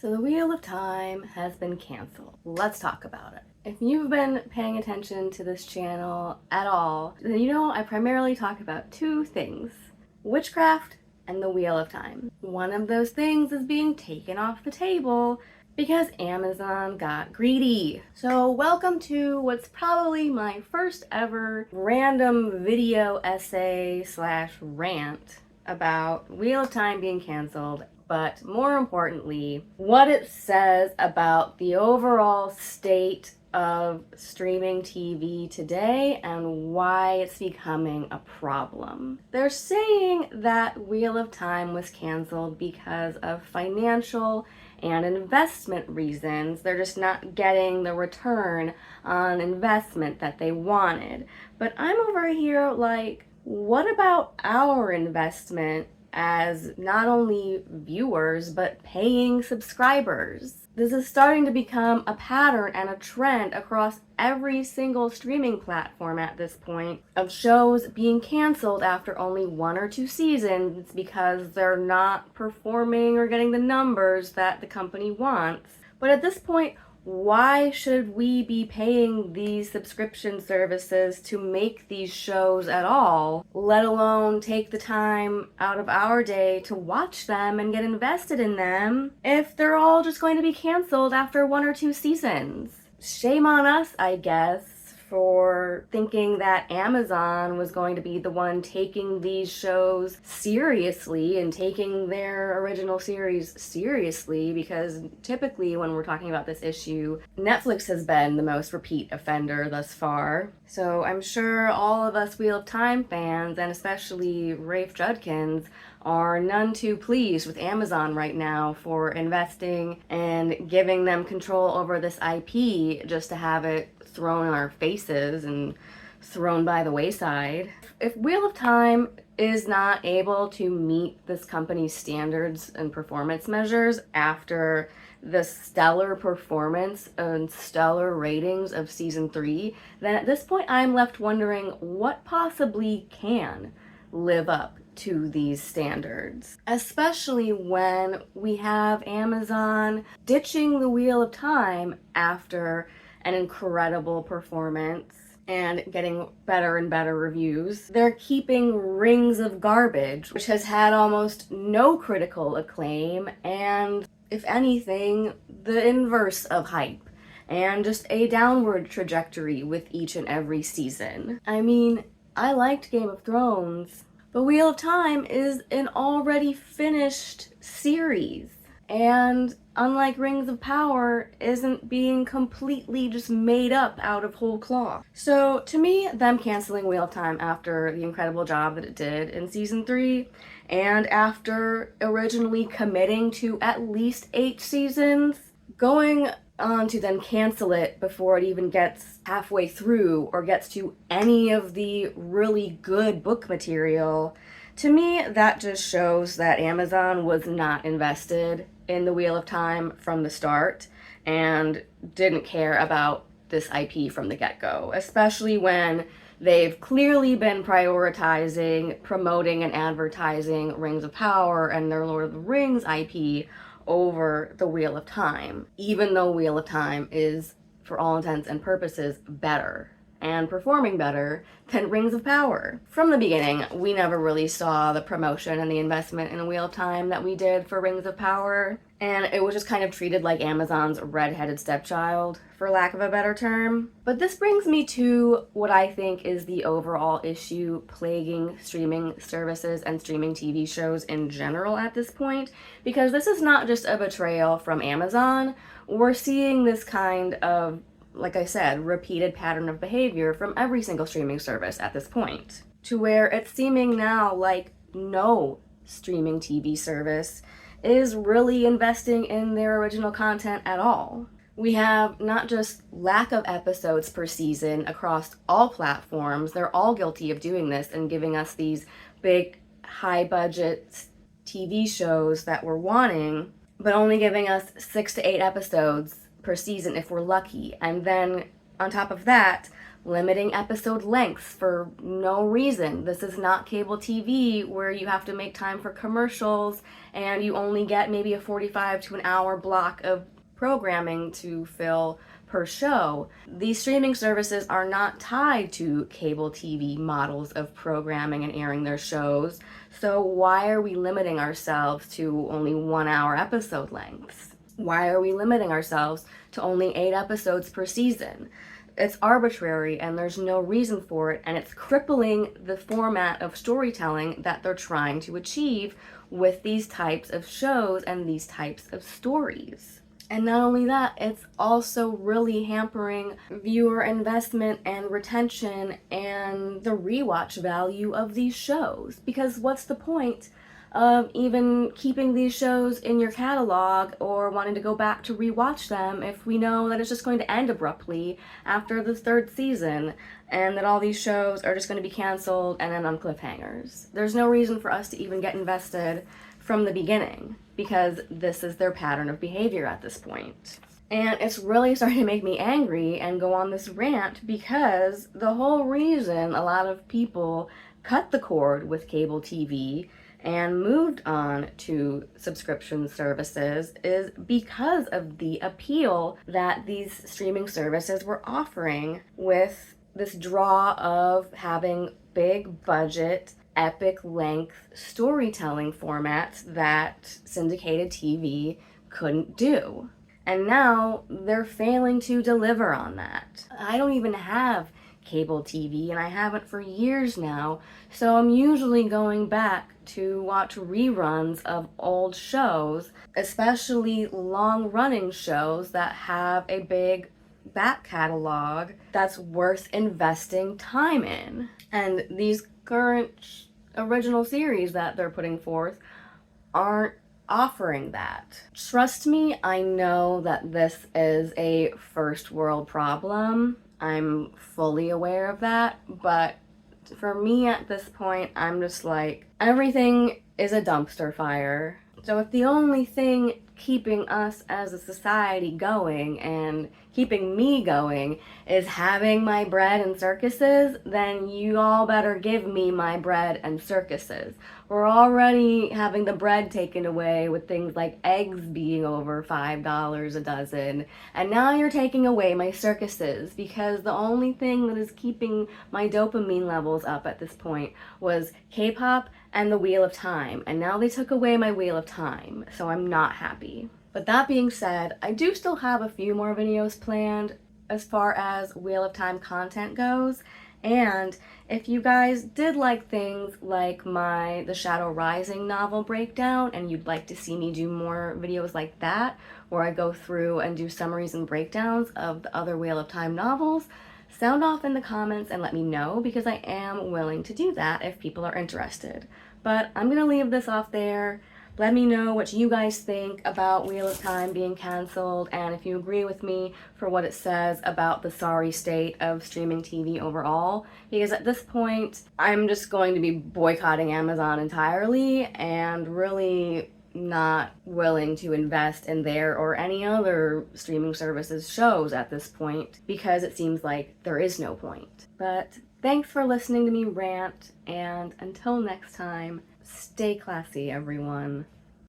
So the Wheel of Time has been canceled. Let's talk about it. If you've been paying attention to this channel at all, then you know I primarily talk about two things: witchcraft and the Wheel of Time. One of those things is being taken off the table because Amazon got greedy. So welcome to what's probably my first ever random video essay / rant about Wheel of Time being canceled, but more importantly, what it says about the overall state of streaming TV today and why it's becoming a problem. They're saying that Wheel of Time was canceled because of financial and investment reasons. They're just not getting the return on investment that they wanted. But I'm over here like, what about our investment as not only viewers but paying subscribers? This is starting to become a pattern and a trend across every single streaming platform at this point, of shows being canceled after only 1 or 2 seasons because they're not performing or getting the numbers that the company wants. But at this point, why should we be paying these subscription services to make these shows at all, let alone take the time out of our day to watch them and get invested in them, if they're all just going to be canceled after 1 or 2 seasons? Shame on us, I guess, for thinking that Amazon was going to be the one taking these shows seriously and taking their original series seriously, because typically when we're talking about this issue, Netflix has been the most repeat offender thus far. So I'm sure all of us Wheel of Time fans, and especially Rafe Judkins, are none too pleased with Amazon right now for investing and giving them control over this IP just to have it thrown in our faces and thrown by the wayside. If Wheel of Time is not able to meet this company's standards and performance measures after the stellar performance and stellar ratings of season 3, then at this point I'm left wondering what possibly can live up to these standards, especially when we have Amazon ditching the Wheel of Time after an incredible performance and getting better and better reviews. They're keeping Rings of Garbage, which has had almost no critical acclaim, and if anything, the inverse of hype, and just a downward trajectory with each and every season. I mean, I liked Game of Thrones, but Wheel of Time is an already finished series, and unlike Rings of Power, isn't being completely just made up out of whole cloth. So to me, them canceling Wheel of Time after the incredible job that it did in season 3, and after originally committing to at least 8 seasons, going on to then cancel it before it even gets halfway through or gets to any of the really good book material, to me that just shows that Amazon was not invested in the Wheel of Time from the start and didn't care about this IP from the get-go, especially when they've clearly been prioritizing, promoting, and advertising Rings of Power and their Lord of the Rings IP over the Wheel of Time, even though Wheel of Time is, for all intents and purposes, better and performing better than Rings of Power. From the beginning, we never really saw the promotion and the investment in Wheel of Time that we did for Rings of Power, and it was just kind of treated like Amazon's redheaded stepchild, for lack of a better term. But this brings me to what I think is the overall issue plaguing streaming services and streaming TV shows in general at this point, because this is not just a betrayal from Amazon. We're seeing this kind of, like I said, repeated pattern of behavior from every single streaming service at this point, to where it's seeming now like no streaming TV service is really investing in their original content at all. We have not just lack of episodes per season across all platforms, they're all guilty of doing this and giving us these big, high-budget TV shows that we're wanting, but only giving us 6 to 8 episodes per season if we're lucky. And then on top of that, limiting episode lengths for no reason. This is not cable TV where you have to make time for commercials and you only get maybe a 45 to an hour block of programming to fill per show. These streaming services are not tied to cable TV models of programming and airing their shows, so why are we limiting ourselves to only 1 hour episode lengths? Why are we limiting ourselves to only 8 episodes per season? It's arbitrary and there's no reason for it, and it's crippling the format of storytelling that they're trying to achieve with these types of shows and these types of stories. And not only that, it's also really hampering viewer investment and retention and the rewatch value of these shows. Because what's the point of even keeping these shows in your catalog or wanting to go back to rewatch them if we know that it's just going to end abruptly after the 3rd season and that all these shows are just going to be canceled and end on cliffhangers? There's no reason for us to even get invested from the beginning, because this is their pattern of behavior at this point. And it's really starting to make me angry and go on this rant because the whole reason a lot of people cut the cord with cable TV and moved on to subscription services is because of the appeal that these streaming services were offering, with this draw of having big budget, epic length storytelling formats that syndicated TV couldn't do. And now they're failing to deliver on that. I don't even have cable TV, and I haven't for years now, so I'm usually going back to watch reruns of old shows, especially long-running shows that have a big back catalog that's worth investing time in. And these current original series that they're putting forth aren't offering that. Trust me, I know that this is a first world problem. I'm fully aware of that, but for me at this point, I'm just like, everything is a dumpster fire. So if the only thing keeping us as a society going and keeping me going is having my bread and circuses, then you all better give me my bread and circuses. We're already having the bread taken away with things like eggs being over $5 a dozen, and now you're taking away my circuses, because the only thing that is keeping my dopamine levels up at this point was K-pop and the Wheel of Time, and now they took away my Wheel of Time, so I'm not happy. But that being said, I do still have a few more videos planned as far as Wheel of Time content goes, and if you guys did like things like my The Shadow Rising novel breakdown, and you'd like to see me do more videos like that, where I go through and do summaries and breakdowns of the other Wheel of Time novels, sound off in the comments and let me know, because I am willing to do that if people are interested. But I'm gonna leave this off there. Let me know what you guys think about Wheel of Time being canceled, and if you agree with me for what it says about the sorry state of streaming TV overall, because at this point, I'm just going to be boycotting Amazon entirely and really not willing to invest in their or any other streaming services shows at this point, because it seems like there is no point. But thanks for listening to me rant, and until next time, stay classy, everyone.